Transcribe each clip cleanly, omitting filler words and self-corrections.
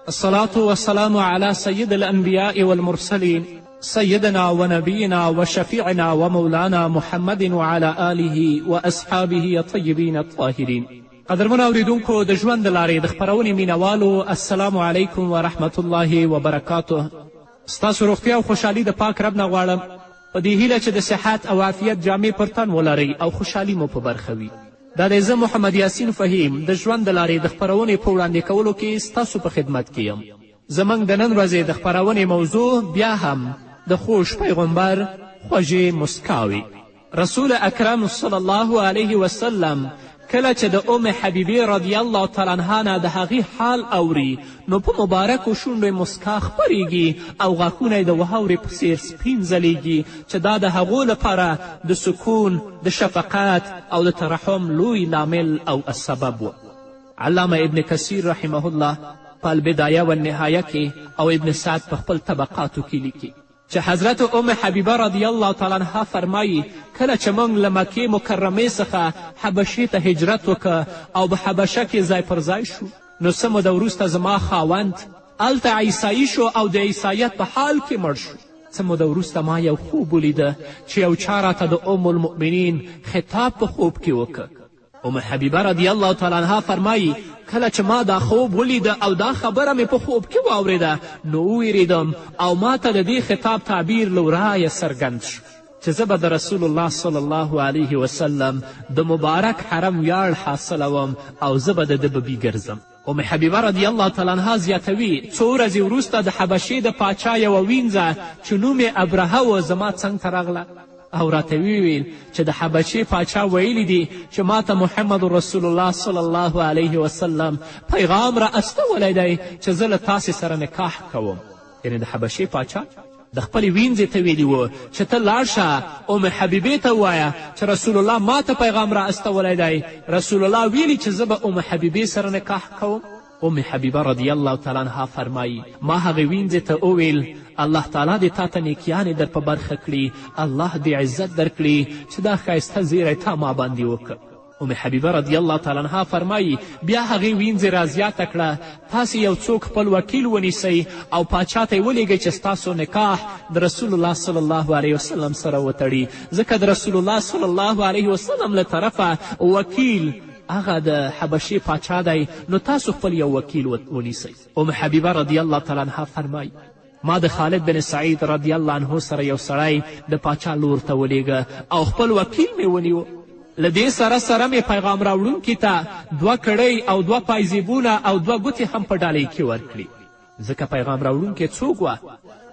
الصلاة والسلام على سيد الأنبياء والمرسلين سيدنا ونبينا وشفيعنا ومولانا محمد وعلى آله وأصحابه الطيبين الطاهرين. قدرمن اوریدونکو د ژوند د لارې د خپرونې مینوالو، السلام علیکم ورحمت الله وبرکاته. ستاسو روغتیا او خوشحالي د پاک رب نه غواړم، په دې هیله چې د صحت او عافیت جامې پر تن ولرئ او خوشحالي مو په برخه وي. دا دی زه محمد یاسین فهیم د ژوند د لارې د خپرونې په وړاندې کولو کې ستاسو په خدمت کې یم. زموږ د نن ورځې د خپرونې موضوع بیا هم د خوږ پیغمبر خوږې مسکاوې. رسول اکرم صلی الله علیه وسلم کله چې د ام حبیبې رضی الله تعالی عنها نه د هغې حال اوري، نو په مبارکو شونډو یې مسکا خپریږي او غاښونه یې د واورې په څیر سپین ځلیږي، چې دا د هغو لپاره د سکون، د شفقت او د ترحم لوی لامل او سبب و. علامه ابن کثیر رحمه الله په البدایه والنهایه کې او ابن سعد په خپل طبقاتو کې لیکي چې حضرت ام حبیبه رضی الله تعالی عنها فرمایي کله چې موږ له مکې مکرمې څخه حبشې ته هجرت وکړه او په حبشه کې ځای پر ځای شو، نو څه موده وروسته زما خاوند هلته عیسایي شو او د عیسایت په حال کې مړ شو. څه موده وروسته ما یو خوب ولیده چې یو چا راته د ام المؤمنین خطاب په خوب کې وکړ. ام حبیبه رضی الله تعالی عنها فرمایي کله چې ما دا خوب ولیده او دا خبره مې په خوب کې واورېده، نو وویرېدم او ما ته د دې خطاب تعبیر له ورایه څرګند شو چې زه به د رسول الله صلی الله علیه وسلم د مبارک حرم ویاړ حاصلوم او زه به د ده ببي ګرځم. ام حبیبه رضی الله تعالی عنها زیاتوي څو ورځې وروسته د حبشې د پاچا یوه وینځه چې نوم یې ابرهه و زما څنګ ته راغله او راته ویل چې د حبشې پاچا ویلی دی چې ما ته محمد رسول الله صلی الله علیه وسلم پیغام را استولی دی چې زه له تاسې سره نکاح کوم. یعنې د حبشې پاچا د خپلې وینځې ته ویلي و چې ته لاړ شه ام حبیبې ته ووایه چې رسول الله ما ته پیغام را استولی دی. رسول الله ویلي چې زه به ام حبیبې سره نکاح کوم. ام حبیبه رضی الله تعالی عنها فرمایي ما هغې وینځې ته وویل الله تعالی دې تا ته نیکیانې در په برخه کړي، الله دې عزت درکړي چې دا ښایسته زیری تا ما باندې وکړ. ام حبیبه رضی الله تعالی عنها فرمایي بیا هغې وینځې را زیاته کړه تاسې یو څوک خپل وکیل ونیسئ او پاچا ته یې ولیږئ چې ستاسو نکاح د رسول الله صلی الله علیه وسلم سره وتړي، ځکه د رسول الله صلی الله علیه وسلم له طرفه وکیل هغه د حبشې پاچا دی، نو تاسو خپل یو وکیل ونیسئ. ام حبیبه رضی الله تعالی عنها فرمایي ما د خالد بن سعید رضی الله عنه سره یو سړی د پاچا لور ته ولیږه او خپل وکیل مې ونیو. له دې سره سره مې پیغام راوړونکي ته 2 کړۍ او 2 پایزیبونه او 2 ګوتې هم په ډالۍ کې ورکړي، ځکه پیغام راوړونکی څوک وه؟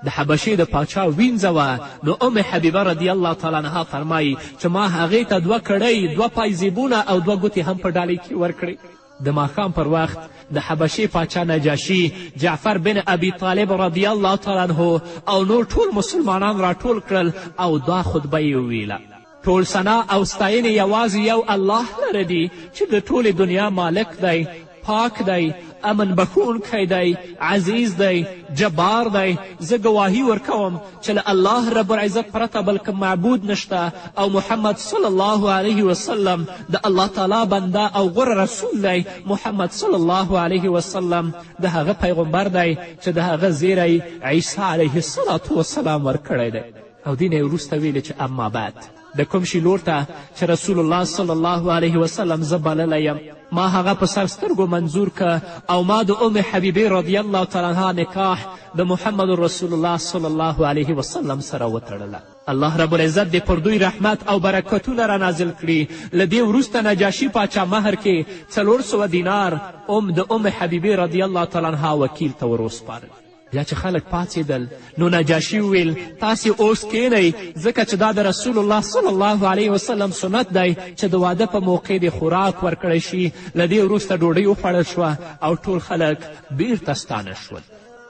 د حبشې د پاچا وینځه وه. نو ام حبیبه رضی الله تعالی عنها فرمایي چې ما هغې ته 2 کړۍ 2 پایزیبونه او 2 ګوتې هم په ډالۍ کې ورکړي. د ماښام پر وخت د حبشې پاچا نجاشي جعفر بن ابي طالب رضی الله تعالی عنه او نور ټول مسلمانان راټول کړل او دا خطبه یې وویله ټول ثنا او ستاینې یوازې یو الله لره دي چې د ټولې دنیا مالک دی، پاک دی، امن بخونکی دی، عزیز دی، جبار دی. زه ګواهي ورکوم چې له الله رب العزت پرته بل کوم معبود نشته او محمد صلی الله علیه وسلم د الله تعالی بنده او غوره رسول دی. محمد صلی الله علیه وسلم د هغه پیغمبر دی چې د هغه زیری عیسی علیه السلام ورکړی دی. او دې نه وروسته ویلې چې اما بعد د کوم شي لور ته چې رسول الله صلی الله علیه وسلم زه بللی یم، ما هغه په سر سترګو منظور که او ما د ام حبیبې رضی الله تعالی عنها نکاح د محمد رسول الله صلی الله علیه وسلم سره وتړله. الله رب العزت دې پر دوی رحمت او برکتونه را نازل کړي. له دې وروسته نجاشي پاچا مهر کې 400 دینار د ام حبیبې رضی الله تعالی عنها وکیل ته ور وسپارل. بیا چې خلک پاڅېدل نو نجاشي وویل تاسې اوس کینئ، ځکه چې دا د رسول الله صلی الله علیه وسلم سنت دی چې د واده په موقع د خوراک ورکړی شي. له دې وروسته ډوډۍ وخوړل شوه او ټول خلک بیرته ستانه شول.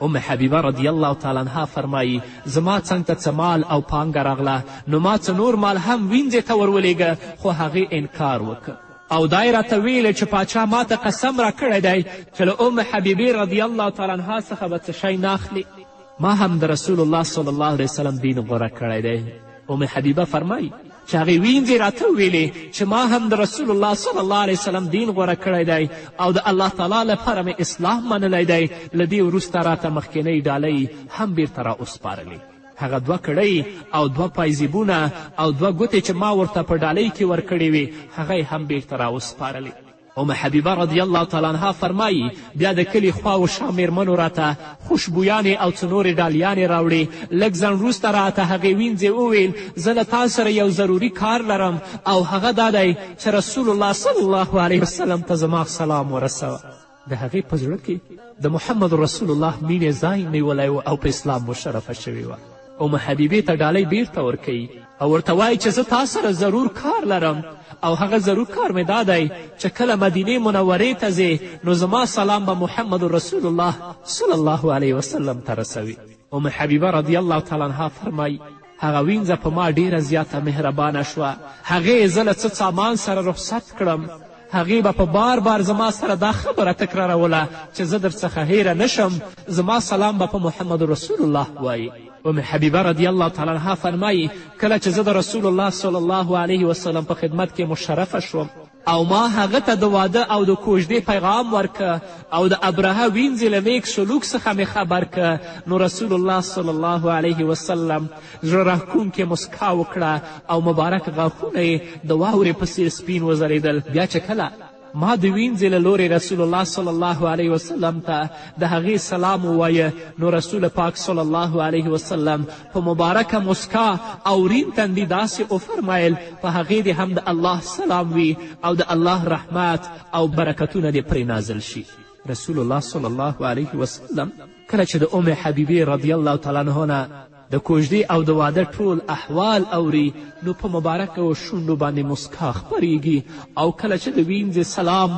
ام حبیبه رضی الله تعالی عنها فرمایي زما څنګ ته څه مال او پانګه راغله، نو ما څه نور مال هم وینځې ته ورولېږه، خو هغې انکار وکړ او دا یې راته ویلې چې پاچا ما ته قسم را کړی دی چې له ام حبیبې رضی الله تعالی عنها څخه به څه شی نه اخلي. ما هم د رسول الله صلی الله علیه وسلم دین غوره کړی دی. ام حبیبه فرمایي چې هغې وینځې راته وویلې چې ما هم د رسول الله صلی الله علیه وسلم دین غوره کړی دی او د الله تعالی لپاره مې اسلام منلی دی. له دې وروسته راته مخکینۍ ډالۍ هم بیرته را وسپارلې. هغه 2 کړۍ او 2 پایزیبونه او 2 ګوتې چې ما ورته په ډالۍ کې ورکړې وې هغه یې هم بیرته را وسپارلې. ام حبیبه رضی الله تعالی عنها فرمایي بیا د کلي خوا و شا میرمنو راته خوشبویانې او څه نورې ډالیانې راوړې. لږ ځنډ وروسته راته هغې وینځې وویل زه له تا سره یو ضروري کار لرم او هغه دا دی چې رسول الله صلی الله علیه وسلم ته زما سلام ورسوه. د هغې په زړه کې د محمد رسول الله مینې ځای نیولی و او په اسلام مشرفه شوې وه. ام حبیبې ته ډالۍ بیرته ورکوي او ورته وایي چې زه تا سره ضرور کار لرم او هغه ضرور کار مې دا دی چې کله مدینې منورې ته ځې نو زما سلام به محمد رسول الله صلی الله علیه وسلم ته رسوي. ام حبیبه رضی الله تعالی عنها فرمایي هغه وینځه په ما ډیره زیاته مهربانه شوه. هغې زه له څه سامان سره رخصت کړم. هغې به په بار بار زما سره دا خبره تکراروله چې زه در څخه هیره نشم زما سلام به په محمد رسول الله وایي. ام حبیبه رضی الله تعالی عنها فرمایي کله چې زه د رسول الله صلی الله علیه وسلم په خدمت کې مشرفه شوم او ما هغه ته د واده او د کوژدې پیغام ورکه او د ابرهه وینځې له نیک سلوک څخه مې خبر که نو رسول الله صلی الله علیه وسلم زړه راښکونکې مسکا وکړه او مبارک غاښونه یې د واورې په څیر سپین وځلېدل. بیا چې کله ما د وینځې له لورې رسول الله صلی الله علیه وسلم ته د هغې سلام ووایه نو رسول پاک صلی الله علیه وسلم په مبارکه مسکا او رین تندي داسې وفرمایل په هغې دې هم د الله سلام وي او د الله رحمت او برکتونه دې پرې نازل شي. رسول الله صلی الله علیه وسلم کله چې د ام حبیبې رضی الله تعالی عنها نه د کوژدې او د واده ټول احوال اوري نو په مبارکو شونډو باندې مسکا خپریږي او کله چې د وینځې سلام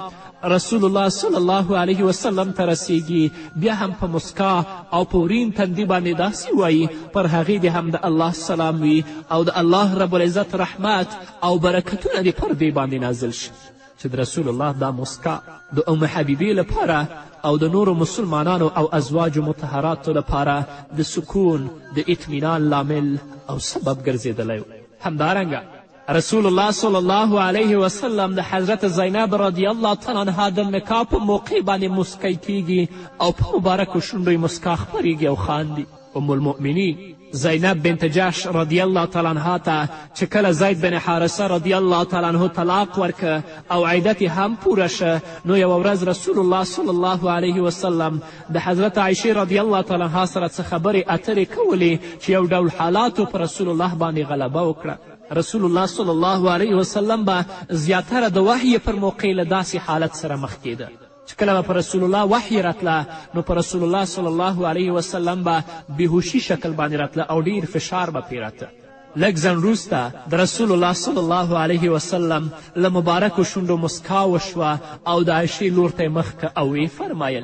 رسول الله صلی الله علیه وسلم ته رسیږي بیا هم په مسکا او په ورین تندي باندې داسې وایي پر هغې دې هم د الله سلام وي او د الله رب العزت رحمت او برکتونه دې پر دې باندې نازل شي. چې د رسول الله دا مسکا د ام حبیبې لپاره او د نورو مسلمانانو او ازواجو مطهراتو لپاره د سکون د اطمینان لامل او سبب ګرځېدلی و. همدارنګه رسول الله صلی الله علیه وسلم د حضرت زینب رضی الله تعالی عنها د نکاح په موقع باندې مسکی کیږي او په مبارکو شونډو یې مسکا خپریږي او خاندي. ام المؤمنین زینب بنت جحش رضی الله تعالی عنها ته چې کله زید بن حارثه رضی الله تعالی عنه طلاق ورکه او عیدت هم پوره شه نو یوه ورځ رسول الله صلی الله علیه وسلم د حضرت عایشې رضی الله تعالی عنها سره څه خبرې اترې کولې چې یو ډول حالاتو په رسول الله باندې غلبه وکړه. رسول الله صلی الله علیه وسلم به زیاتره د وحی پر موقع له داسې حالت سره مخ کېده چې کله به په رسول الله وحی راتله نو په رسول الله صلی الله علیه وسلم به بېهوشي شکل باندې راتله او ډیر فشار به پرې راته. لږ ځنډ وروسته د رسول الله صلی الله علیه وسلم له مبارکو شونډو مسکا وشوه او د عایشې لور ته یې مخ که او ویې فرمایل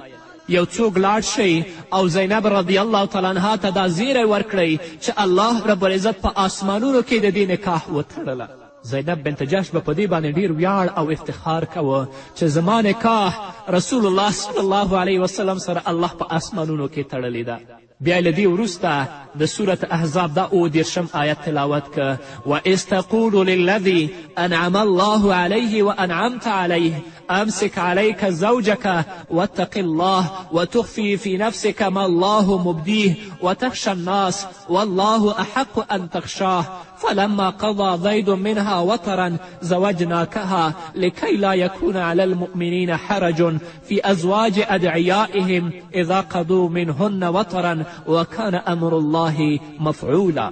یو څوک لاړ شئ او زینب رضی الله تعالی عنها ته دا زیری ورکړئ چې الله رب العزت په آسمانونو کې د دې نکاح وتړله. زینب بنت جحش به په دې باندې ډیر ویاړ او افتخار کوه چې زما نکاح رسول الله صلی الله علیه وسلم سره الله په آسمانونو کې تړلې ده. بیا له دې وروسته د سورة احزاب دا 30 آیت تلاوت که وإذ تقول للذي أنعم الله عليه وأنعمت عليه أمسك عليك زوجك واتق الله وتخفي في نفسك ما الله مبديه وتخشى الناس والله أحق أن تخشاه فلما قضى زيد منها وطرا زوجناكها لكي لا يكون على المؤمنين حرج في أزواج أدعيائهم إذا قضوا منهن وطرا وكان أمر الله مفعولا.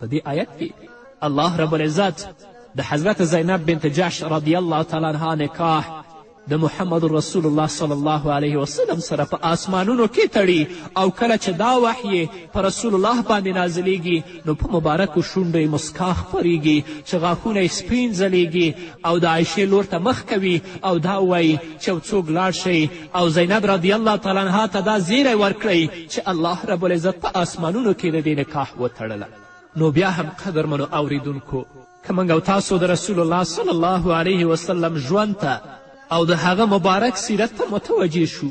په دې آیت کې الله رب العزت د حضرت زینب بنت جحش رضی الله تعالی عنها نکاح د محمد رسول الله صلی الله علیه وسلم سره په آسمانونو کې تړي او کله چې دا وحی په رسول الله باندې نازلیږي نو په مبارکو شونډو یې مسکا خپریږي چې غاښونه یې سپین ځلیږي او د عایشې لور ته مخ کوي او دا وایي چې یو څوک لاړ شئ او زینب رضی الله تعالی عنها ته دا زیری ورکړئ چې الله رب العزت په آسمانونو کې د دې نکاح وتړله. نو بیا هم قدرمنو اوریدونکو که موږ او تاسو د رسول الله صلی الله علیه وسلم ژوند ته او د هغه مبارک سیرت ته متوجه شو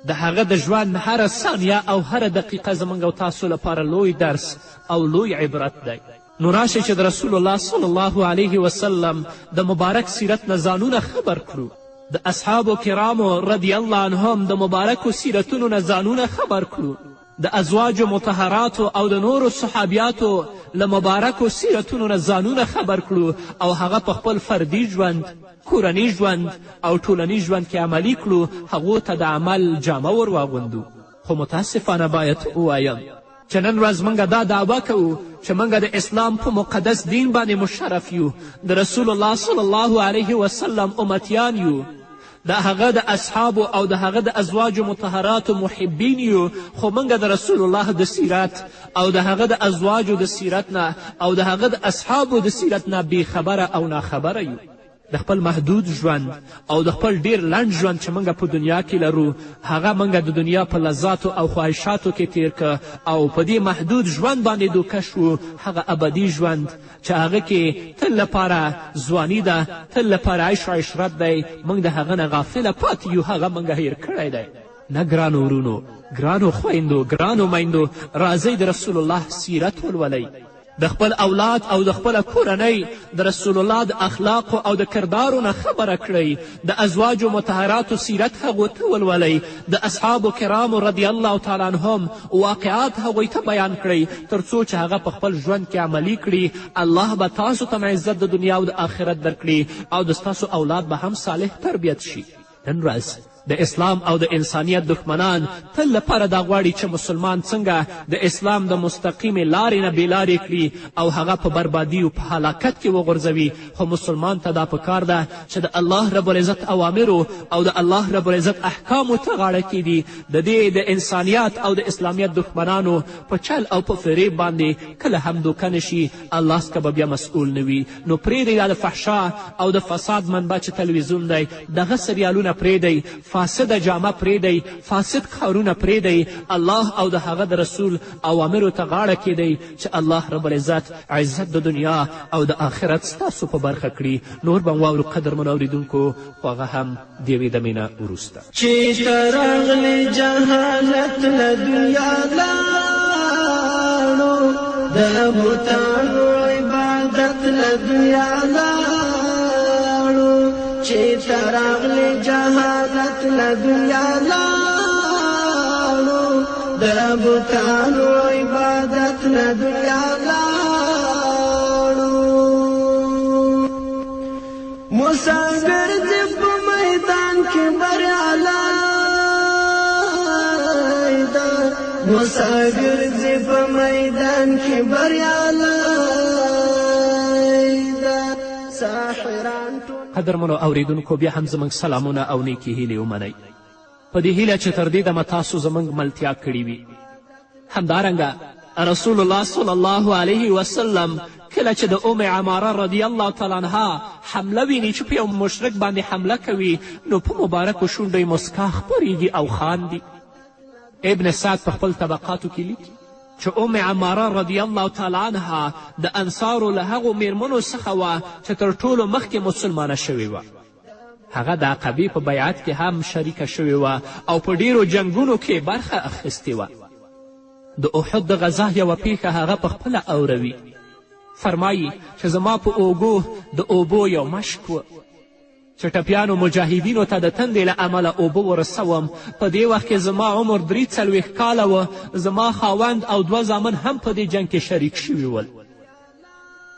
د هغه د ژوند هره ثانیه او هره دقیقه زموږ او تاسو لپاره لوی درس او لوی عبرت دی. نو راشئ چې د رسول الله صلی الله علیه وسلم د مبارک سیرت نه ځانونه خبر کړو، د اصحابو کرامو رضی الله عنهم د مبارکو سیرتونو نه ځانونه خبر کړو، د ازواجو مطهراتو او د نورو صحابیاتو له مبارکو سیرتونو نه ځانونه خبر کړو او هغه په خپل فردي ژوند، کورني ژوند او ټولنیز ژوند کې عملي کړو، هغو ته د عمل جامه ور واغوندو. خو متاسفانه باید ووایم چې نن ورځ موږ دا دعوه کوو چې موږ د اسلام په مقدس دین باندې مشرف یو، د رسول الله صلی الله علیه وسلم امتیان یو، د هغه د اصحابو او د هغه د ازواجو مطهراتو محبین یو، خو موږ د رسول الله د سیرت او د هغه د ازواجو د سیرت نه او د هغه د اصحابو د سیرت نه بېخبره او ناخبره یو. د خپل محدود ژوند او د خپل ډیر لنډ ژوند چې موږ په دنیا کې لرو، هغه موږ د دنیا په لذاتو او خواهشاتو کې تیر که او په دې محدود ژوند باندې دوکه شو. هغه ابدي ژوند چې هغه کې تل لپاره ځواني ده، تل لپاره عیش و عشرت دی، موږ د هغه نه غافله پاتې یو، هغه موږ هیر کړی دی. نه ګرانو ورونو، ګرانو خویندو، ګرانو میندو، راځئ د رسول الله سیرت ولولئ، د خپل اولاد او د خپله کورنۍ د رسول الله د اخلاقو او د کردارو نه خبره کړئ، د ازواجو مطهراتو سیرت هغو ته ولولئ، د اصحابو کرامو رضی الله تعالی عنهم واقعات هغوی ته بیان کړئ، تر څو چې هغه په خپل ژوند کې عملي کړي. الله به تاسو ته عزت د دنیا او د آخرت درکړي او د ستاسو اولاد به هم صالح تربیت شي. نن ورځ د اسلام او د انسانیت دښمنان تل لپاره دا غواړي چې مسلمان څنګه د اسلام د مستقیمې لارې نه بېلارې کړي او هغه په بربادي او په هلاکت کې وغورځوي. خو مسلمان ته دا پکار ده چې د الله رب العزت اوامرو او د الله رب العزت احکامو ته غاړه کیږدي. د دې د انسانیت او د اسلامیت دښمنانو په چل او په فریب باندې کله هم دوکه نشي، الله څخه به بیا مسؤول نه وي. نو پرېږدئ دا د فحشا او د فساد منبع چې تلویزیون دی، دغه سریالونه پرېږدئ، فاسده جامه پرېږدئ، فاسد کارونه پرېږدئ، الله او د هغه د رسول اوامرو ته غاړه کیږدئ چې الله رب العزت عزت د دنیا او د آخرت ستاسو په برخه کړي. نور به واورو قدرمنو اورېدونکو، خو هغه هم د یوې دمې نه وروسته. چېرته راغلی جهالت له دنیا لاړو، د بوتانو عبادت له دنیا لاړو، چېرته راغلی جهالت له دنیا لاړو، د بوتانو عبادت له دنیا لاړو. مسافر دې په میدان کې بریالی ده، مسافر دې په میدان کې بریالی ده. ساحران قدرمنو اوریدونکو، بیا هم زموږ سلامونه او نیکې هیلې ومنئ، په دې هیله چې تر دې دمه تاسو زموږ ملتیا کړې وي. همدارنګه رسول الله صلی الله علیه وسلم کله چې د ام عماره رضی الله تعالی عنها حمله ویني چې په یو مشرک باندې حمله کوي، نو په مبارکو شونډو یې مسکا خپرېږي او خاندي. ابن سعد په خپل طبقاتو کې لیکي چې ام عماره رضی الله تعالی عنها د انصارو له هغو میرمنو څخه وه چې تر ټولو مخکې مسلمانه شوې وه. هغه د عقبې په بیعت کې هم شریکه شوې وه او په ډیرو جنګونو کې برخه اخیستې وه. د احد د غزا یوه پیښه هغه په خپله اوروي. فرمایي چې زما په اوږو د اوبو یو مشک و چې ټپیانو مجاهدینو ته د تندې له امله اوبه ورسوم. په دې وخت کې زما عمر 43 کاله و. زما خاوند او 2 زامن هم په دې جنګ کې شریک شوي ول.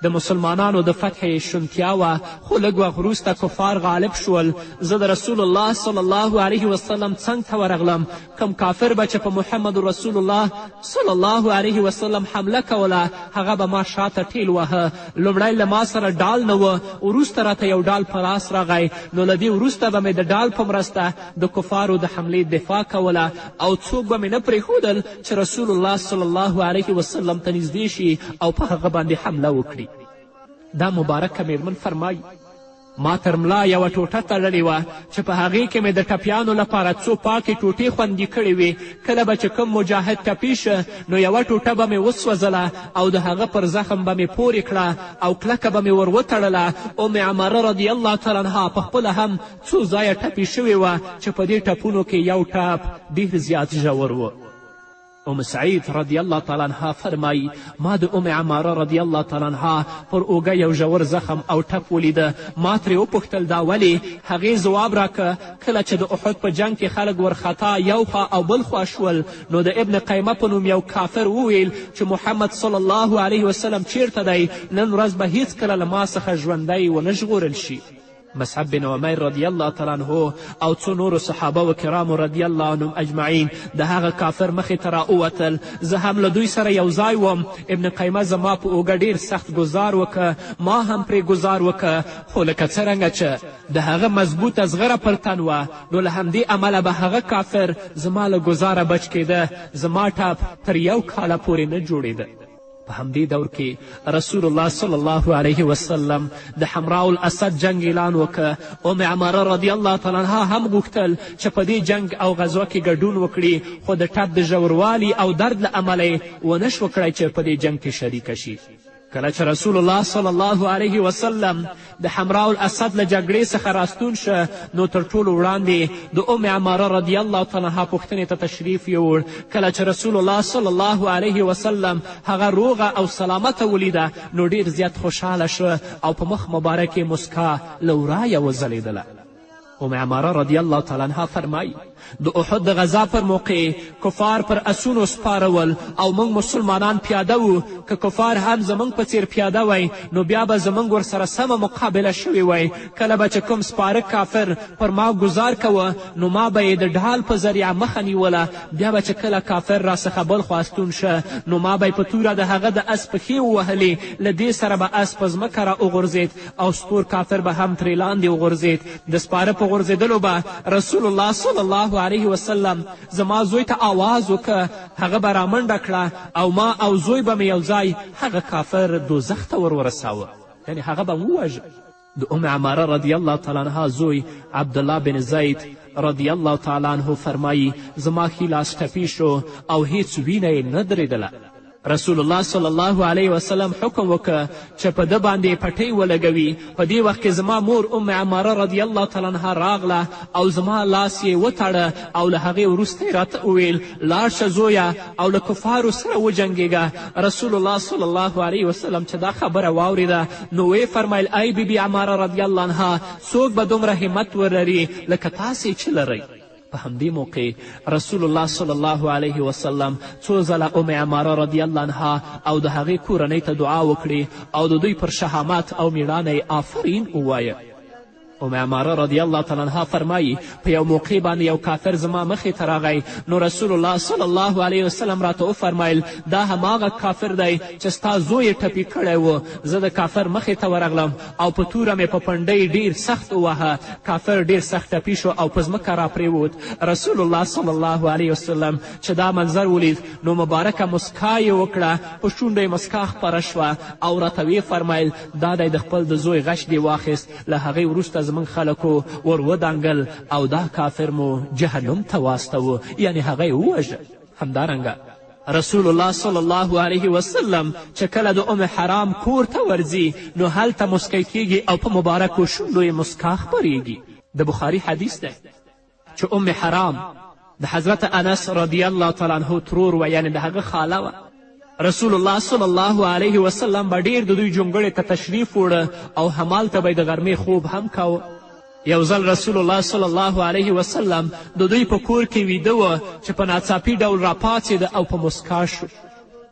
د مسلمانانو د فتح شونتیا وه، خو لږ وخت وروسته کفار غالب شول. زه د رسول الله صلی الله علیه وسلم څنګ ته ورغلم. کم کافر به چې په محمد رسول الله صلی الله علیه وسلم حمله کوله، هغه به ما شاته ټیل وهه. لومړی له ما سره ډال نه و، وروسته راته یو ډال په لاس راغی، نو له دې وروسته به مې د ډال په مرسته د کفارو د حملې دفاع کوله او څوک به مې نه پرېښودل چې رسول الله صلی الله علیه وسلم ته نږدې شي او په هغه باندې حمله وکړي. دا مبارکه میرمن فرمایي ما تر ملا یوه ټوټه تړلې وه چې په هغې کې مې د ټپیانو لپاره څو پاکې ټوټې خوندي کړې وې. کله به چې کوم مجاهد ټپي شه نو یوه ټوټه به مې وسوځله او د هغه پر زخم به مې پورې کړه او کلکه به مې ور وتړله. ام عماره رضی الله تعالی عنها په خپله هم څو ځایه ټپي شوې وه چې په دې ټپونو کې یو ټپ ډېر زیات ژور و. ام سعید رضی الله تعالی عنها فرمایي ما د ام عماره رضی الله تعالی عنها پر اوږه یو ژور زخم او ټپ ولیده. ما ترې وپوښتل دا ولې؟ هغې ځواب راکه کله چې د احد په جنګ کې خلک ورخطا یو خوا او بل خوا شول نو د ابن قیمه په نوم یو کافر وویل چې محمد صلی الله علیه وسلم چیرته دی؟ نن ورځ به هیڅکله له ما څخه ژوندی ونه ژغورل شي. مصعب بن عمیر رضی الله تعالی عنه او څو نورو صحابه و کرامو رضی الله عنهم اجمعین د هغه کافر مخې ته راووتل. زه هم له دوی سره یو ځای وم. ابن قیمه زما په اوږه ډیر سخت ګزار وکه، ما هم پرې ګزار وکه، خو لکه څرنګه چې د هغه مضبوطه زغره پر تن وه نو له همدې امله به هغه کافر زما له ګزاره بچ کېده. زما ټپ تر 1 کاله پورې نه جوړېده. په همدې دور کې رسول الله صلی الله علیه وسلم د حمراء الاسد جنگ اعلان وکړه. ام عماره رضی الله تعالی عنها هم غوښتل چې په دې جنگ او غزوه کې ګډون وکړي، خو د ټپ د ژوروالي او درد له امله یې ونه شوه کړی چې په دې جنگ کې شریکه شي. کله چې رسول الله صلی الله علیه وسلم د حمراء الاسد له جګړې څخه راستون شه نو تر ټولو وړاندې د ام عماره رضی الله تعالی عنها پوښتنې ته تشریف یوړ. کله چې رسول الله صلی الله علیه وسلم هغه روغه او سلامته ولیده نو ډیر زیات خوشحاله شو او په مخ مبارک یې مسکا له ورایه وځلیدله. ام عماره رضی الله تعالی عنها فرمایي د احد د غذا پر موقع کفار پر اسونو سپارول او موږ مسلمانان پیاده وو. که کفار هم زموږ په څیر پیاده وی نو بیا به زموږ ورسره سمه مقابله شوې وی. کله به چې کوم سپاره کافر پر ما ګزار کوه نو ما به یې د ډال په ذریعه مخه نیوله. بیا به چې کله کافر راڅخه بل خواستون شه نو ما به یې په توره د هغه د اس پښې ووهلې. له دې سره به اس په ځمکه را وغورځېد او سپور کافر به هم ترې لاندې وغورځېد. د سپاره په غورځېدلو به رسول الله صلی الله علیه وسلم زما زوی ته آواز وکړه، هغه به رامنډه کړه او ما او زوی به مې یو ځای هغه کافر دوزخ ته ورساوه، یعنې هغه به ووژه. د ام عماره رضی الله تعالی عنها زوی عبدالله بن زید رضی الله تعالی عنه فرمایي زما ښي لاس ټپي شو او هیڅ وینه یې نه درېدله. رسول الله صلی الله علیه وسلم حکم وکړه چې په ده باندې پټۍ ولګوي. په دې وخت کې زما مور ام عماره رضی الله تعالی عنها راغله او زما لاس یې وتړه او له هغې وروسته یې راته وویل لاړ شه زویه او له کفارو سره وجنګېږه. رسول الله صلی الله علیه وسلم چې دا خبره واورېده نو ویې فرمیل ای بیبي عماره رضی الله عنها څوک به دومره همت ولري لکه تاسې چې لرئ. په همدې موقع رسول الله صلی الله علیه وسلم څو ځله ام عماره رضی الله عنها او د هغې کورنۍ ته دعا وکړي او د دوی پر شهامت او میړانه یې آفرین ووایه. ام عماره رضی الله تعالی عنها فرمایي په یو موقع باندې یو کافر زما مخې ته راغی نو رسول الله صلی الله علیه وسلم راته وفرمیل دا هماغه کافر دی چې ستا زوی یې ټپي کړی و. زه د کافر مخې ته ورغلم او په توره مې په پنډۍ ډیر سخت ووهه. کافر ډیر سخت ټپي شو او په ځمکه راپرېوت. رسول الله صلی الله علیه وسلم چې دا منظر ولید نو مبارکه مسکا یې وکړه، په شونډو یې مسکا خپره شوه او راته ویې فرمیل دا دی د خپل د زوی غش دې واخیست. له هغې وروسته زموږ خلکو ور ودانګل او دا کافر مو جهنم ته واستوه، یعنې هغه یې ووژه. همدارنګه رسول الله صلی الله علیه وسلم چې کله د ام حرام کور ته ورځي نو هلته مسکی کیږي او په مبارکو شونډو یې مسکا خپریږي. د بخاري حدیث دی چې ام حرام د حضرت انس رضی الله تعالی عنه ترور و، یعنې د هغه خاله وه. رسول الله صلی الله علیه وسلم به ډیر د دوی جونګړې ته تشریف وړه او همالته به یې د غرمې خوب هم کوه. یو ځل رسول الله صلی الله علیه وسلم د دوی په کور کې ویده وه چې په ناڅاپي ډول راپاڅېده او په مسکا شو.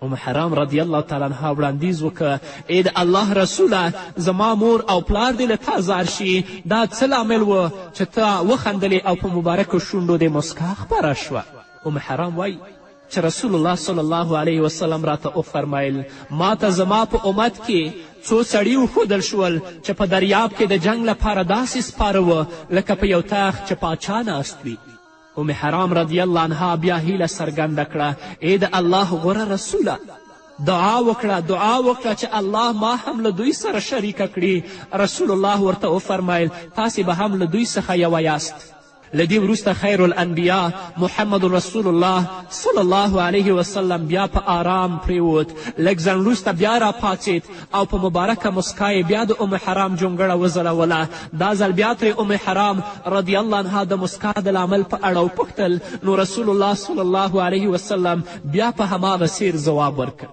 ام حرام رضی الله تعالی عنها وړاندیز وکړه ای د الله رسوله زما مور او پلار دې له تا زار شي. دا څه لامل و چې ته وخندلې او په مبارکو شونډو دې مسکا خپره شوه. ام حرام وایي چې رسول الله صلی الله علیه وسلم راته وفرمیل ما ته زما په امت کې څو سړي وښودل شول چې په دریاب کې د جنگ لپاره داسې سپاره وه لکه په یو تخت چې پاچا ناست وي. ام حرام رضی الله عنها بیا هیله څرګنده کړه ای د الله غوره رسوله دعا وکړه چې الله ما هم له دوی سره شریکه کړي. رسول الله ورته وفرمیل تاسې به هم له دوی څخه یوه یاست. له دې وروسته خیر الانبیا محمد رسول الله صلی الله علیه وسلم بیا په آرام پریوت. لږ ځنډ وروسته بیا راپاڅېد او په مبارکه مسکا یې بیا د ام حرام جونګړه وځلوله. دا ځل بیا ترې ام حرام رضی الله عنها د مسکا د لامل په اړه وپوښتل، نو رسول الله صلی الله علیه وسلم بیا په هماغه څیر ځواب ورکړ.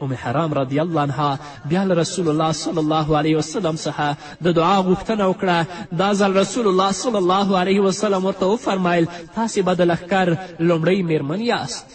ام حرام رضی الله عنها بیا له رسول الله صلی الله علیه وسلم څخه د دعا غوښتنه وکړه. دا ځل رسول الله صلی الله علیه وسلم ورته وفرمیل تاسې به د لښکر لومړۍ میرمن یاست.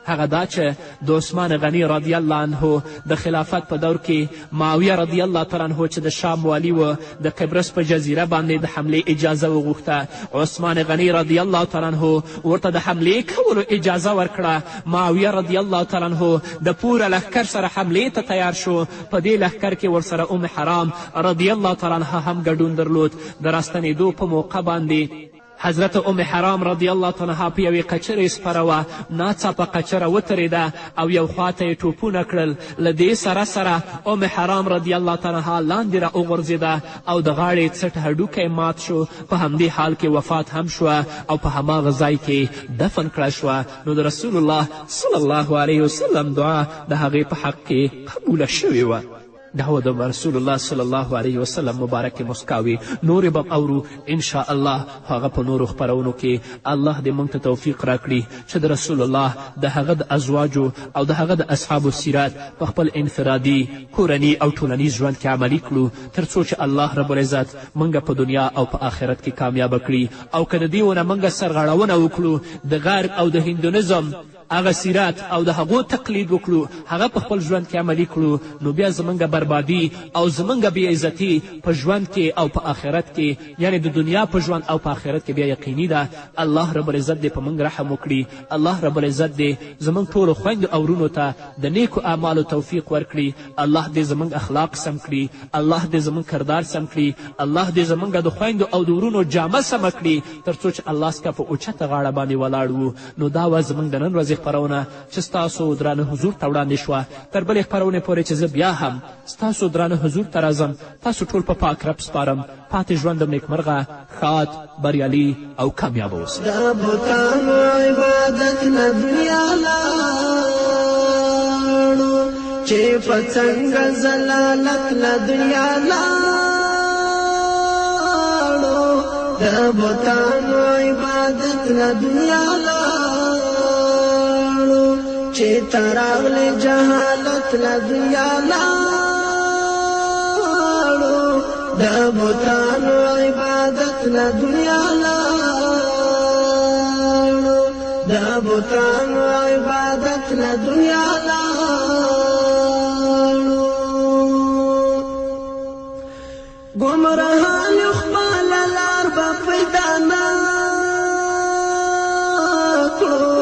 هغه دا چې د عثمان غني رضی الله عنه د خلافت په دور کې معاویه رضی الله تعالی عنه چې د شام والی و د قبرس په جزیره باندې د حملې اجازه وغوښته. عثمان غني رضی الله تعالی عنه ورته د حملې کولو اجازه ورکړه. معاویه رضی الله تعالی عنه د پوره لښکر سره حملې ته تیار شو. په دې لښکر کې ورسره ام حرام رضی الله تعالی عنها هم ګډون درلود. د راستنېدو په موقع باندې حضرت ام حرام رضی الله تعالی عنها په یوې قچرې سپره وه. ناڅاپه قچره وترېده او یو خواته یې ټوپونه کړل. له دې سره ام حرام رضی الله تعالی عنها لاندې را وغورځېده او د غاړې څټ هډوکی مات شو. په همدې حال کې وفات هم شوه او په هماغه ځای کې دفن کړه شوه. نو د رسول الله صلی الله علیه وسلم دعا د هغې په حق کې قبوله شوې وه. دا و د رسول الله صلی الله علیه وسلم مبارکې مسکاوې. نورې به اورو انشاء الله. هغه په نورو خپرونو کې الله دې موږ ته توفیق راکړي چې د رسول الله د هغه د ازواجو او د هغه د اصحابو سیرت په خپل انفرادي کورني او ټولنیز ژوند کې عملي کړو، تر څو چې الله رب العزت موږ په دنیا او په آخرت کې کامیابه کړي. او که د دې ونه موږ سرغړونه وکړو د غرب او د هندونیزم هغه سیرت او د هغو تقلید وکړو، هغه په خپل ژوند کې عملي کړو، نو بیا زموږ بربادي او زموږ بېعزتي په ژوند کې او په آخرت کې، یعنې د دنیا په ژوند او په آخرت کې بیا یقیني ده. الله رب العزت دې په موږ رحم وکړي. الله رب العزت دې زموږ ټولو خویندو او وروڼو ته د نیکو اعمالو توفیق ورکړي. الله دې زموږ اخلاق سم کړي. الله دې زموږ کردار سم کړي. الله دې زموږ د خویندو او د وروڼو جامه سمه کړي، تر څو چې الله څخه په اوچته غاړه باندې ولاړ وو. نو دا وه زموږ د نن ورځې خپرونه چې ستاسو درانه حضور ته وړاندې شوه. تر بلې خپرونې پورې چې زه بیا هم ستاسو درانه حضور ته راځم، تاسو ټول په پاک رب سپارم. پاتې ژوند نیکمرغه، ښاد، بریالي او کامیابه اوسئ. د بوتانو عبادت نه دنیا لاړو چې په څنګه ضلالت نه دنیا لاړو. د بوتانو عبادت نه دنیا لاړو چې تراغلې جهالت نه دنیا لاړو. د بوتانو عبادت نه دنیا لاړو. د بوتانو عبادت نه دنیا لاړو. ګمراهان خپل لار به پیدا نه کړو.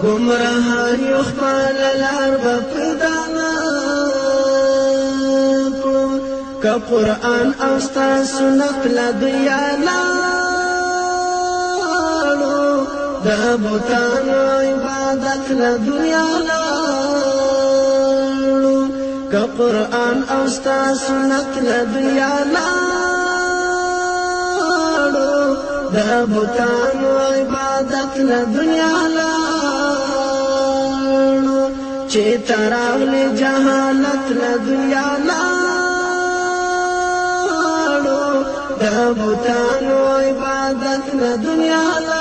ګمراهان خپل لار به پیدا نه کړو. که قرآن او ستا سنت له دنیا لاړو. د بوتانو عبادت له دنیا لاړو. که قرآن او ستا سنت له دنیا لاړو. د بوتانو عبادت له دنیا لاړو چې تراغلې جهالت له دنیا لاړو. د بوتانو عبادت له دنیا لاړو.